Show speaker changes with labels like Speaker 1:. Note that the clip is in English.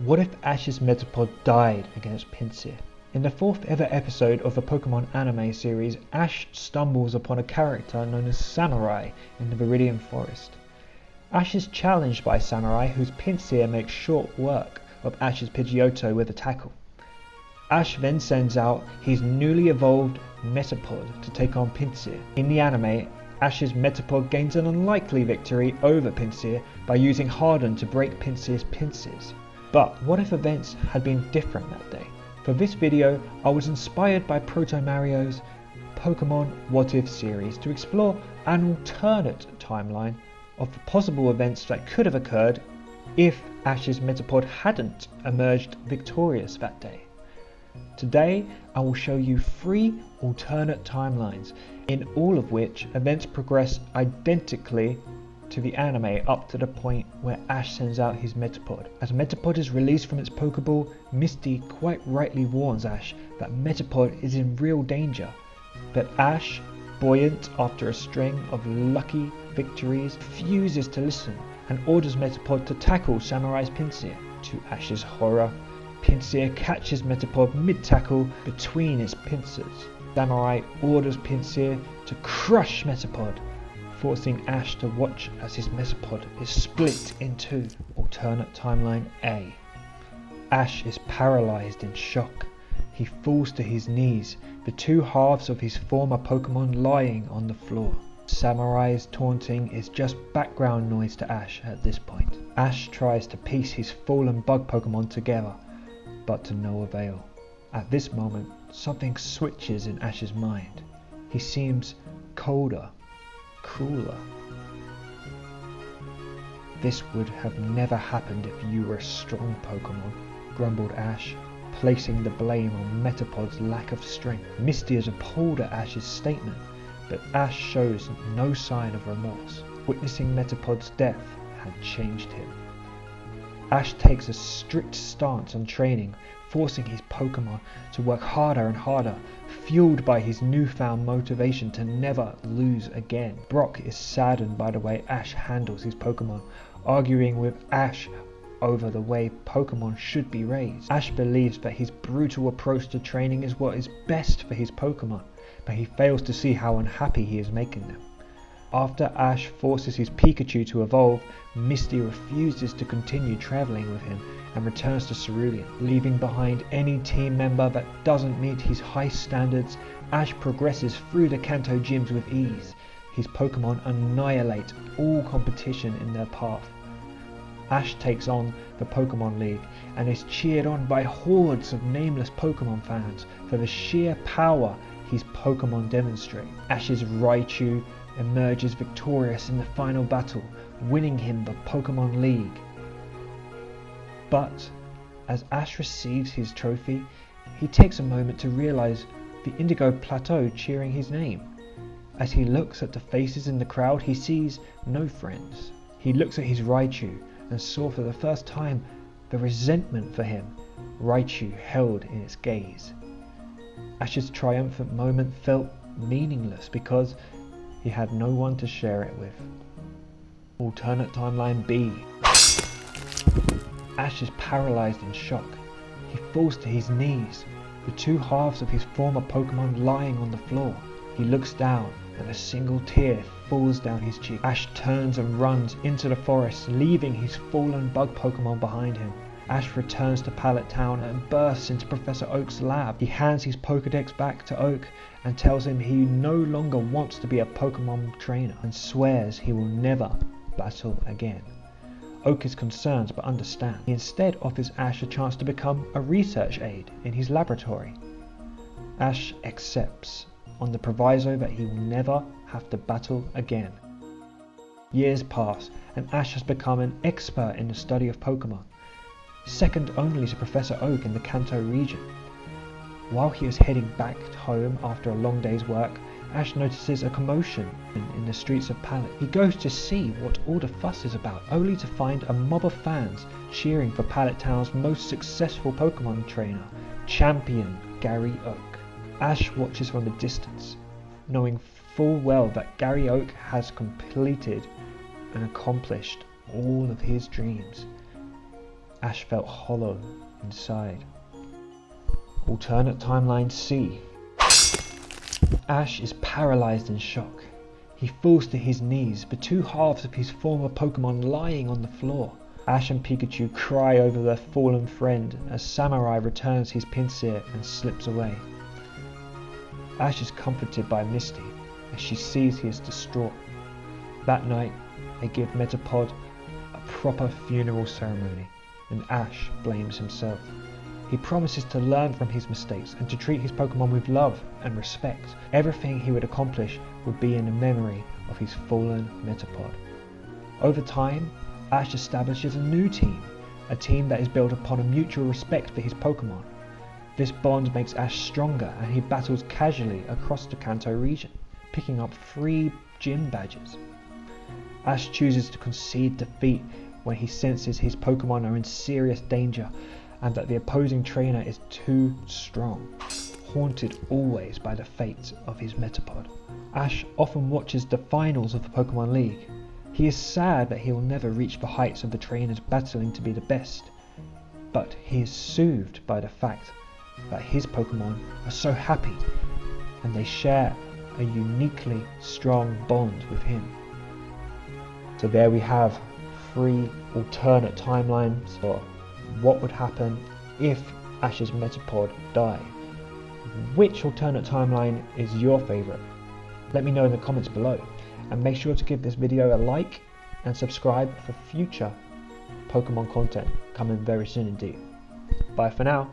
Speaker 1: What if Ash's Metapod died against Pinsir? In the 4th ever episode of the Pokemon anime series, Ash stumbles upon a character known as Samurai in the Viridian Forest. Ash is challenged by Samurai, whose Pinsir makes short work of Ash's Pidgeotto with a tackle. Ash then sends out his newly evolved Metapod to take on Pinsir. In the anime, Ash's Metapod gains an unlikely victory over Pinsir by using Harden to break Pinsir's pincers. But what if events had been different that day? For this video, I was inspired by Proto Mario's Pokemon What If series to explore an alternate timeline of the possible events that could have occurred if Ash's Metapod hadn't emerged victorious that day. Today, I will show you 3 alternate timelines, in all of which events progress identically to the anime up to the point where Ash sends out his Metapod. As Metapod is released from its Pokeball, Misty quite rightly warns Ash that Metapod is in real danger. But Ash, buoyant after a string of lucky victories, refuses to listen and orders Metapod to tackle Samurai's Pinsir. To Ash's horror, Pinsir catches Metapod mid-tackle between its pincers. Samurai orders Pinsir to crush Metapod, forcing Ash to watch as his Metapod is split in 2. Alternate timeline A. Ash is paralyzed in shock. He falls to his knees, the 2 halves of his former Pokemon lying on the floor. Samurai's taunting is just background noise to Ash at this point. Ash tries to piece his fallen bug Pokemon together, but to no avail. At this moment, something switches in Ash's mind. He seems colder, crueler. This would have never happened if you were a strong Pokemon, grumbled Ash, placing the blame on Metapod's lack of strength. Misty is appalled at Ash's statement, but Ash shows no sign of remorse. Witnessing Metapod's death had changed him. Ash takes a strict stance on training, forcing his Pokemon to work harder and harder, fueled by his newfound motivation to never lose again. Brock is saddened by the way Ash handles his Pokemon, arguing with Ash over the way Pokemon should be raised. Ash believes that his brutal approach to training is what is best for his Pokemon, but he fails to see how unhappy he is making them. After Ash forces his Pikachu to evolve, Misty refuses to continue travelling with him and returns to Cerulean. Leaving behind any team member that doesn't meet his high standards, Ash progresses through the Kanto gyms with ease. His Pokemon annihilate all competition in their path. Ash takes on the Pokemon League and is cheered on by hordes of nameless Pokemon fans for the sheer power his Pokemon demonstrate. Ash's Raichu emerges victorious in the final battle, winning him the Pokemon League. But as Ash receives his trophy, he takes a moment to realize the Indigo Plateau cheering his name. As he looks at the faces in the crowd, he sees no friends. He looks at his Raichu and saw for the first time the resentment for him Raichu held in its gaze. Ash's triumphant moment felt meaningless because he had no one to share it with. Alternate timeline B. Ash is paralyzed in shock. He falls to his knees, the 2 halves of his former Pokemon lying on the floor. He looks down and a single tear falls down his cheek. Ash turns and runs into the forest, leaving his fallen bug Pokemon behind him. Ash returns to Pallet Town and bursts into Professor Oak's lab. He hands his Pokedex back to Oak and tells him he no longer wants to be a Pokemon trainer and swears he will never battle again. Oak is concerned but understands. He instead offers Ash a chance to become a research aide in his laboratory. Ash accepts on the proviso that he will never have to battle again. Years pass and Ash has become an expert in the study of Pokemon, second only to Professor Oak in the Kanto region. While he is heading back home after a long day's work, Ash notices a commotion in the streets of Pallet. He goes to see what all the fuss is about, only to find a mob of fans cheering for Pallet Town's most successful Pokemon trainer, Champion Gary Oak. Ash watches from a distance, knowing full well that Gary Oak has completed and accomplished all of his dreams. Ash felt hollow inside. Alternate timeline C. Ash is paralyzed in shock. He falls to his knees, the two halves of his former Pokemon lying on the floor. Ash and Pikachu cry over their fallen friend as Samurai returns his Pinsir and slips away. Ash is comforted by Misty as she sees he is distraught. That night, they give Metapod a proper funeral ceremony, and Ash blames himself. He promises to learn from his mistakes and to treat his Pokemon with love and respect. Everything he would accomplish would be in the memory of his fallen Metapod. Over time, Ash establishes a new team, a team that is built upon a mutual respect for his Pokemon. This bond makes Ash stronger, and he battles casually across the Kanto region, picking up 3 gym badges. Ash chooses to concede defeat when he senses his Pokemon are in serious danger and that the opposing trainer is too strong, haunted always by the fate of his Metapod. Ash often watches the finals of the Pokemon League. He is sad that he will never reach the heights of the trainers battling to be the best, but he is soothed by the fact that his Pokemon are so happy and they share a uniquely strong bond with him. So there we have 3 alternate timelines for what would happen if Ash's Metapod died. Which alternate timeline is your favourite? Let me know in the comments below, and make sure to give this video a like and subscribe for future Pokemon content coming very soon indeed. Bye for now.